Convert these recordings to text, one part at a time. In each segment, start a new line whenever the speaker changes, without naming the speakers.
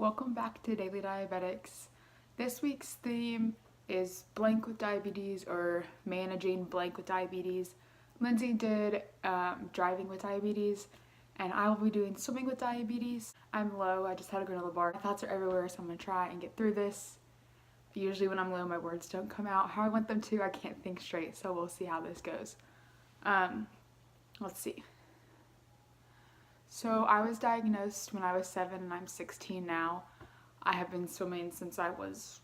Welcome back to Daily Diabetics. This week's theme is blank with diabetes or managing blank with diabetes. Lindsay did driving with diabetes, and I will be doing swimming with diabetes. I'm low, I just had a granola bar. My thoughts are everywhere, so I'm going to try and get through this. Usually when I'm low, my words don't come out how I want them to. I can't think straight, so we'll see how this goes. Let's see. So I was diagnosed when I was 7 and I'm 16 now. I have been swimming since I was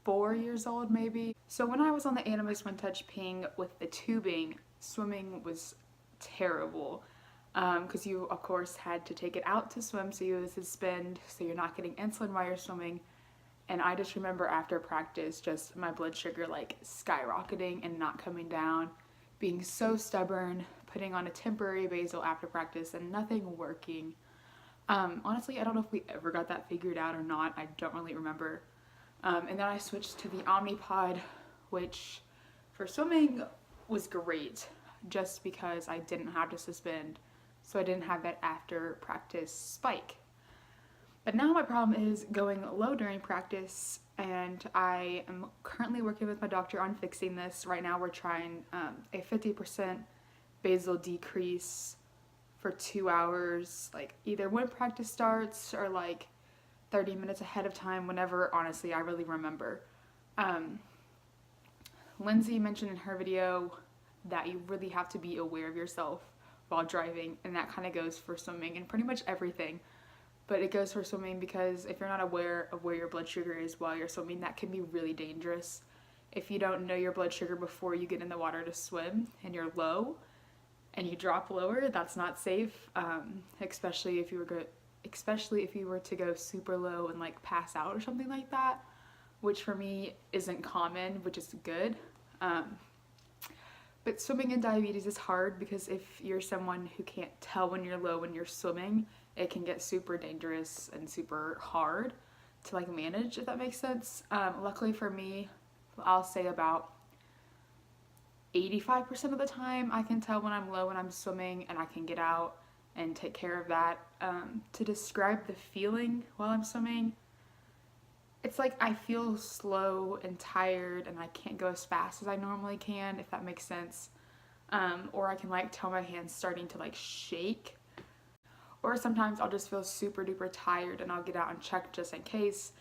4 years old maybe. So when I was on the Animals One Touch Ping with the tubing, swimming was terrible because you of course had to take it out to swim, so you would suspend so you're not getting insulin while you're swimming. And I just remember after practice just my blood sugar like skyrocketing and not coming down, being so stubborn, putting on a temporary basal after practice and nothing working. Honestly, I don't know if we ever got that figured out or not. I don't really remember. And then I switched to the omnipod, which for swimming was great just because I didn't have to suspend, so I didn't have that after practice spike. But now my problem is going low during practice, and I am currently working with my doctor on fixing this. Right now we're trying a 50% basal decrease for 2 hours, like either when practice starts or like 30 minutes ahead of time, whenever, honestly, I really remember. Lindsay mentioned in her video that you really have to be aware of yourself while driving, and that kind of goes for swimming and pretty much everything. But it goes for swimming because if you're not aware of where your blood sugar is while you're swimming, that can be really dangerous. If you don't know your blood sugar before you get in the water to swim and you're low and you drop lower, that's not safe, especially if you were to go super low and like pass out or something like that, which for me isn't common, which is good. But swimming in diabetes is hard because if you're someone who can't tell when you're low when you're swimming, it can get super dangerous and super hard to like manage, if that makes sense. Luckily for me, I'll say about 85% of the time I can tell when I'm low when I'm swimming, and I can get out and take care of that. To describe the feeling while I'm swimming, it's like I feel slow and tired and I can't go as fast as I normally can, if that makes sense. Or I can like tell my hands starting to like shake. Or sometimes I'll just feel super duper tired and I'll get out and check just in case.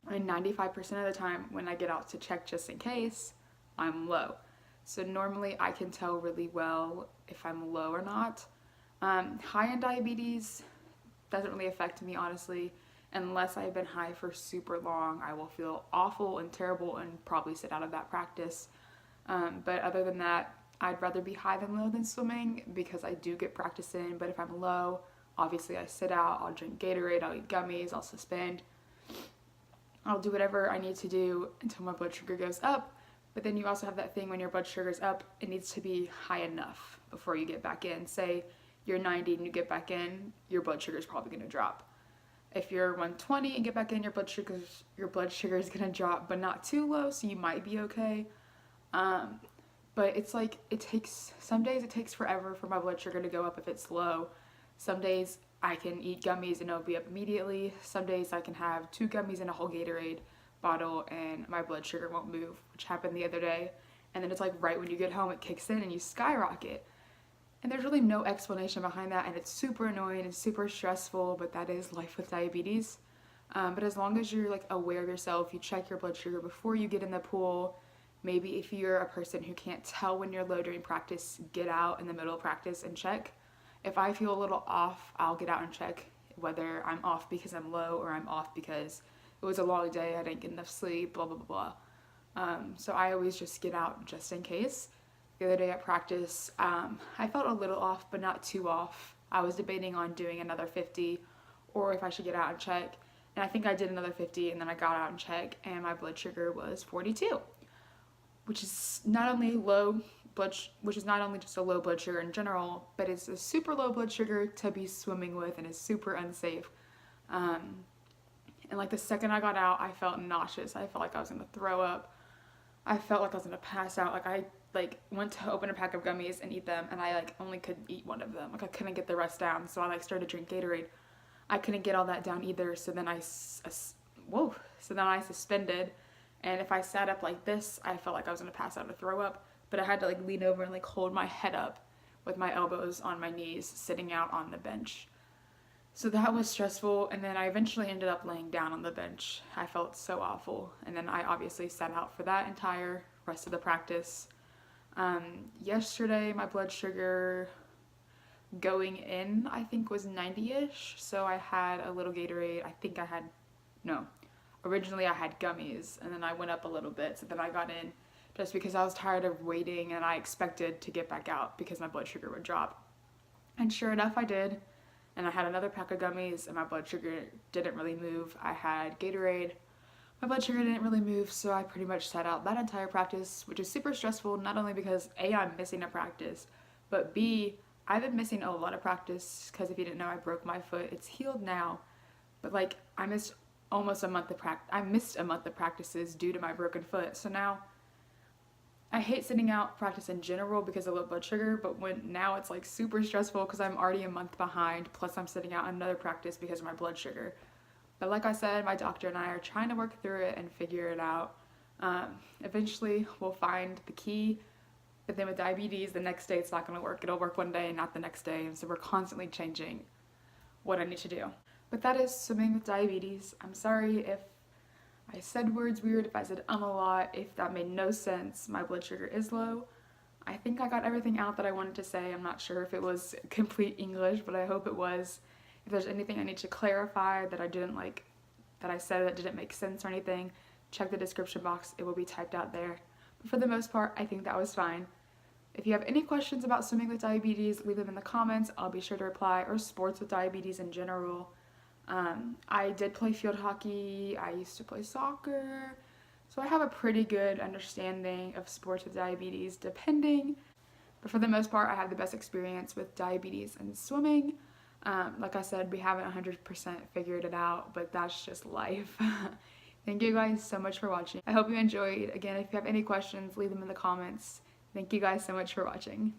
And 95% of the time when I get out to check just in case, I'm low. So normally I can tell really well if I'm low or not. High in diabetes doesn't really affect me, honestly. Unless I've been high for super long, I will feel awful and terrible and probably sit out of that practice. But other than that, I'd rather be high than low than swimming because I do get practice in. But if I'm low, obviously I sit out, I'll drink Gatorade, I'll eat gummies, I'll suspend. I'll do whatever I need to do until my blood sugar goes up. But then you also have that thing when your blood sugar's up, it needs to be high enough before you get back in. Say you're 90 and you get back in, your blood sugar is probably going to drop. If you're 120 and get back in, your blood sugar is going to drop, but not too low, so you might be okay. But it's like some days it takes forever for my blood sugar to go up if it's low. Some days I can eat gummies and it'll be up immediately. Some days I can have 2 gummies and a whole Gatorade bottle and my blood sugar won't move, which happened the other day. And then it's like right when you get home it kicks in and you skyrocket. And there's really no explanation behind that, and it's super annoying and super stressful, but that is life with diabetes. But as long as you're like aware of yourself, you check your blood sugar before you get in the pool. Maybe if you're a person who can't tell when you're low during practice, get out in the middle of practice and check. If I feel a little off, I'll get out and check whether I'm off because I'm low or I'm off because it was a long day, I didn't get enough sleep, blah, blah, blah, blah. So I always just get out just in case. The other day at practice, I felt a little off, but not too off. I was debating on doing another 50 or if I should get out and check. And I think I did another 50 and then I got out and checked and my blood sugar was 42, which is not only just a low blood sugar in general, but it's a super low blood sugar to be swimming with and is super unsafe. And like the second I got out, I felt nauseous. I felt like I was gonna throw up. I felt like I was gonna pass out. Like I went to open a pack of gummies and eat them, and I only could eat one of them. I couldn't get the rest down, so I started to drink Gatorade. I couldn't get all that down either. So then so then I suspended, and if I sat up like this, I felt like I was gonna pass out or throw up. But I had to like lean over and like hold my head up with my elbows on my knees, sitting out on the bench. So that was stressful, and then I eventually ended up laying down on the bench. I felt so awful, and then I obviously sat out for that entire rest of the practice. Yesterday, my blood sugar going in, I think, was 90-ish, so I had a little Gatorade. Originally I had gummies, and then I went up a little bit, so then I got in just because I was tired of waiting, and I expected to get back out because my blood sugar would drop. And sure enough, I did. And I had another pack of gummies, and my blood sugar didn't really move. I had Gatorade. My blood sugar didn't really move, so I pretty much sat out that entire practice, which is super stressful, not only because A, I'm missing a practice, but B, I've been missing a lot of practice because if you didn't know, I broke my foot. It's healed now, but like I missed almost a month of practice. I missed a month of practices due to my broken foot. So now I hate sitting out practice in general because of low blood sugar, but now it's like super stressful because I'm already a month behind, plus I'm sitting out another practice because of my blood sugar. But like I said, my doctor and I are trying to work through it and figure it out. Eventually we'll find the key, but then with diabetes, the next day it's not going to work. It'll work one day, not the next day, and so we're constantly changing what I need to do. But that is swimming with diabetes. I'm sorry if I said words weird, if I said a lot, if that made no sense. My blood sugar is low. I think I got everything out that I wanted to say. I'm not sure if it was complete English, but I hope it was. If there's anything I need to clarify that I didn't like, that I said that didn't make sense or anything, check the description box. It will be typed out there. But for the most part, I think that was fine. If you have any questions about swimming with diabetes, leave them in the comments. I'll be sure to reply, or sports with diabetes in general. I did play field hockey, I used to play soccer, so I have a pretty good understanding of sports with diabetes depending, but for the most part I have the best experience with diabetes and swimming. Like I said, we haven't 100% figured it out, but that's just life. Thank you guys so much for watching. I hope you enjoyed. Again, if you have any questions, leave them in the comments. Thank you guys so much for watching.